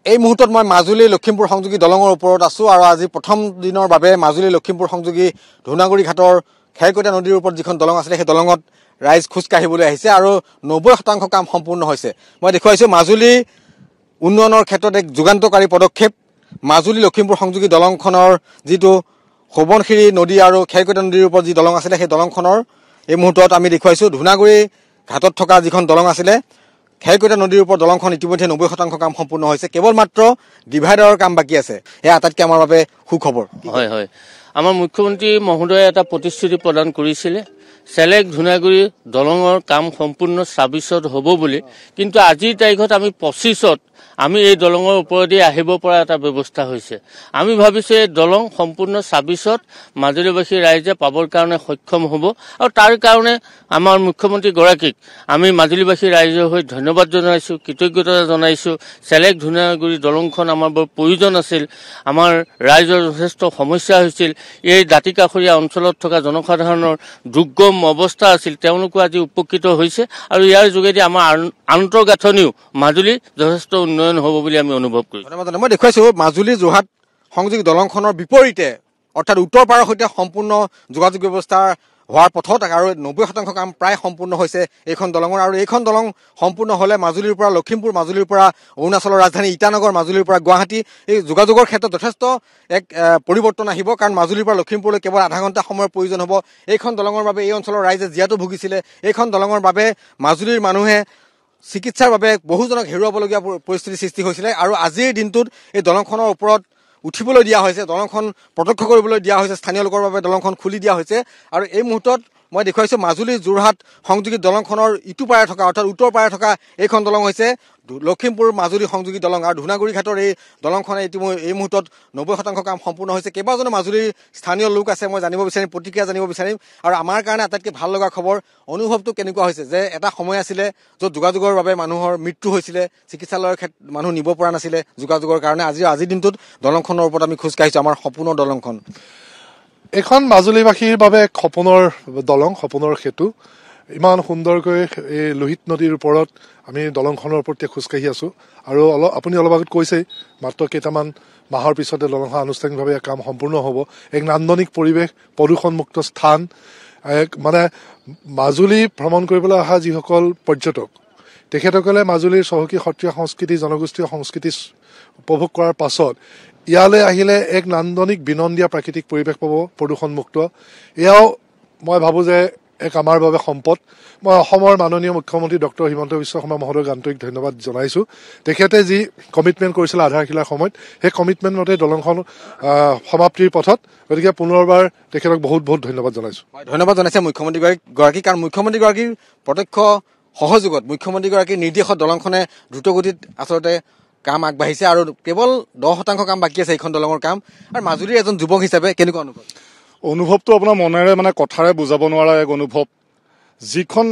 এই মুহূৰ্তত মই মাজুলী লখিমপুৰ সংযোগী দলঙৰ ওপৰত আছো আৰু আজি প্ৰথম দিনৰ বাবে মাজুলী লখিমপুৰ সংযোগী ধুনাগুৰি ঘাটৰ খেৰকটীয়া নদীৰ ওপৰত যিখন দলং আছিল সেই দলঙত ৰাইজ খোজ কাঢ়িবলৈ আহিছে আৰু 90% কাম সম্পূৰ্ণ হৈছে। মই দেখুৱাইছো মাজুলী উন্নয়নৰ ক্ষেত্ৰত এক যুগান্তকাৰী পদক্ষেপ। মাজুলী লখিমপুৰ সংযোগী দলংখনৰ যিটো সোৱণশিৰি নদী আৰু খেৰকটীয়া নদীৰ ওপৰত যি দলং আছিলে সেই দলংখনৰ এই মুহূৰ্তত আমি দেখুৱাইছো ধুনাগুৰি ঘাটত থকা যিখন দলং আছিলে খেৰকটীয়া নদীৰ ওপৰত দলংখন ইতিমধ্যে 90% কাম সম্পূৰ্ণ হৈছে। কেৱল মাত্ৰ ডিভাইডাৰৰ কাম বাকী আছে। এয়া আটাইতকৈ আমাৰ বাবে সুখবৰ। হয় হয়, আমাৰ মুখ্যমন্ত্ৰী মহোদয়ে এটা প্ৰতিশ্ৰুতি প্ৰদান কৰিছিলে চেলেক ধুনাগুৰি দলঙৰ কাম সম্পূৰ্ণ ২৬ত হ'ব বুলি, কিন্তু আজিৰ তাৰিখত আমি ২৫ত আমি এই দলঙৰ ওপৰেদি আহিব পৰা এটা ব্যৱস্থা হৈছে। আমি ভাবিছোঁ এই দলং সম্পূৰ্ণ ২৬ত মাজুলীবাসী ৰাইজে পাবৰ কাৰণে সক্ষম হ'ব আৰু তাৰ কাৰণে আমাৰ মুখ্যমন্ত্ৰীগৰাকীক আমি মাজুলীবাসী ৰাইজৰ হৈ ধন্যবাদ জনাইছোঁ, কৃতজ্ঞতা জনাইছোঁ। চেলেক ধুনাগুৰি দলংখন আমাৰ বৰ প্ৰয়োজন আছিল, আমাৰ ৰাইজৰ যথেষ্ট সমস্যা হৈছিল। এই দাঁতিকাষৰীয়া অঞ্চলত থকা জনসাধাৰণৰ দুৰ্গম অৱস্থা আছিল, তেওঁলোকো আজি উপকৃত হৈছে আৰু ইয়াৰ যোগেদি আমাৰ আন্তঃগাঁথনিও মাজুলী যথেষ্ট উন্নয়ন হ'ব বুলি আমি অনুভৱ কৰিছোঁ। মই দেখুৱাইছোঁ মাজুলী যোৰহাট সংযোগী দলংখনৰ বিপৰীতে অৰ্থাৎ উত্তৰ পাৰৰ সৈতে সম্পূৰ্ণ যোগাযোগ ব্যৱস্থা হোৱাৰ পথত আৰু 90% কাম প্ৰায় সম্পূৰ্ণ হৈছে এইখন দলঙৰ। আৰু এইখন দলং সম্পূৰ্ণ হ'লে মাজুলীৰ পৰা লখিমপুৰ, মাজুলীৰ পৰা অৰুণাচলৰ ৰাজধানী ইটানগৰ, মাজুলীৰ পৰা গুৱাহাটী এই যোগাযোগৰ ক্ষেত্ৰত যথেষ্ট এক পৰিৱৰ্তন আহিব। কাৰণ মাজুলীৰ পৰা লখিমপুৰলৈ কেৱল আধা ঘণ্টা সময়ৰ প্ৰয়োজন হ'ব। এইখন দলঙৰ বাবে এই অঞ্চলৰ ৰাইজে জীয়াতু ভুগিছিলে। এইখন দলঙৰ বাবে মাজুলীৰ মানুহে চিকিৎসাৰ বাবে বহুজনক হেৰুৱাবলগীয়া পৰিস্থিতিৰ সৃষ্টি হৈছিলে আৰু আজিৰ দিনটোত এই দলংখনৰ ওপৰত উঠিবলৈ দিয়া হৈছে, দলংখন প্ৰত্যক্ষ কৰিবলৈ দিয়া হৈছে, স্থানীয় লোকৰ বাবে দলংখন খুলি দিয়া হৈছে। আৰু এই মুহূৰ্তত মই দেখুৱাইছোঁ মাজুলী যোৰহাট সংযোগী দলংখনৰ ইটো পাৰে থকা অৰ্থাৎ উত্তৰ পাৰে থকা এইখন দলং হৈছে লখিমপুৰ মাজুলী সংযোগী দলং আৰু ধুনাগুৰি ঘাটৰ এই দলংখনে এই মুহূৰ্তত 90% কাম সম্পূৰ্ণ হৈছে। কেইবাজনো মাজুলীৰ স্থানীয় লোক আছে, মই জানিব বিচাৰিম, প্ৰতিক্ৰিয়া জানিব বিচাৰিম। আৰু আমাৰ কাৰণে আটাইতকৈ ভাল লগা খবৰ, অনুভৱটো কেনেকুৱা হৈছে যে এটা সময় আছিলে য'ত যোগাযোগৰ বাবে মানুহৰ মৃত্যু হৈছিলে, চিকিৎসালয়ৰ মানুহ নিব পৰা নাছিলে যোগাযোগৰ কাৰণে। আজিৰ দিনটোত দলংখনৰ ওপৰত আমি খোজ কাঢ়িছোঁ, আমাৰ সপোনৰ দলংখন। এইখন মাজুলীবাসীৰ বাবে এক সপোনৰ দলং, সপোনৰ সেতু। ইমান সুন্দৰকৈ এই লোহিত নদীৰ ওপৰত আমি দলংখনৰ ওপৰত খোজকাঢ়ি আছোঁ আৰু আপুনি অলপ আগত কৈছেই মাত্ৰ কেইটামান মাহৰ পিছতে দলংখন আনুষ্ঠানিকভাৱে কাম সম্পূৰ্ণ হ'ব। এক নান্দনিক পৰিৱেশ, প্ৰদূষণমুক্ত স্থান, মানে মাজুলী ভ্ৰমণ কৰিবলৈ অহা যিসকল পৰ্যটক তেখেতসকলে মাজুলীৰ চহকী সত্ৰীয়া সংস্কৃতি, জনগোষ্ঠীয় সংস্কৃতি উপভোগ কৰাৰ পাছত ইয়ালৈ আহিলে এক নান্দনিক বিনন্দীয়া প্ৰাকৃতিক পৰিৱেশ পাব, প্ৰদূষণমুক্ত। এয়াও মই ভাবোঁ যে এক আমাৰ বাবে সম্পদ। মই অসমৰ মাননীয় মুখ্যমন্ত্ৰী ডক্টৰ হিমন্ত বিশ্ব শৰ্মা মহোদয়ক আন্তৰিক ধন্যবাদ জনাইছোঁ। তেখেতে যি কমিটমেণ্ট কৰিছিলে আধাৰশিলাৰ সময়ত, সেই কমিটমেণ্ট মতে দলংখন সমাপ্তিৰ পথত। গতিকে পুনৰবাৰ তেখেতক বহুত বহুত ধন্যবাদ জনাইছোঁ। ধন্যবাদ জনাইছে মুখ্যমন্ত্ৰীগৰাকীক, কাৰণ মুখ্যমন্ত্ৰীগৰাকীৰ প্ৰত্যক্ষ সহযোগত, মুখ্যমন্ত্ৰীগৰাকীৰ নিৰ্দেশত দলংখনে দ্ৰুতগতিত আচলতে কাম আগবাঢ়িছে আৰু কেৱল 10% কাম বাকী আছে এইখন দলঙৰ কাম। আৰু মাজুলীৰ এজন যুৱক হিচাপে কেনেকুৱা অনুভৱ? অনুভৱটো আপোনাৰ মনেৰে কথাৰে বুজাব নোৱাৰা এক অনুভৱ। যিখন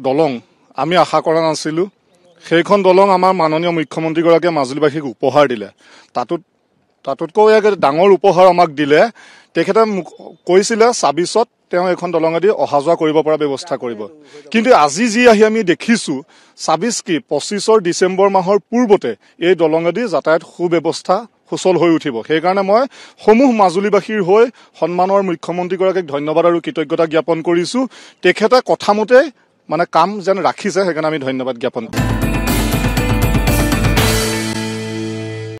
দলং আমি আশা কৰা নাছিলোঁ, সেইখন দলং আমাৰ মাননীয় মুখ্যমন্ত্ৰীগৰাকীয়ে মাজুলীবাসীক উপহাৰ দিলে। তাতোতকৈ এক ডাঙৰ উপহাৰ আমাক দিলে। তেখেতে কৈছিলে ২৬ত তেওঁ এইখন দলঙেদি অহা যোৱা কৰিব পৰা ব্যৱস্থা কৰিব। কিন্তু আজি যি আহি আমি দেখিছোঁ ২৬ কি ২৫ ডিচেম্বৰ মাহৰ পূৰ্বতে এই দলঙেদি যাতায়াত সুব্যৱস্থা সুচল হৈ উঠিব। সেইকাৰণে মই সমূহ মাজুলীবাসীৰ হৈ সন্মানৰ মুখ্যমন্ত্ৰীগৰাকীক ধন্যবাদ আৰু কৃতজ্ঞতা জ্ঞাপন কৰিছোঁ। তেখেতে কথামতে কাম যেন ৰাখিছে, সেইকাৰণে আমি ধন্যবাদ জ্ঞাপন কৰিছোঁ।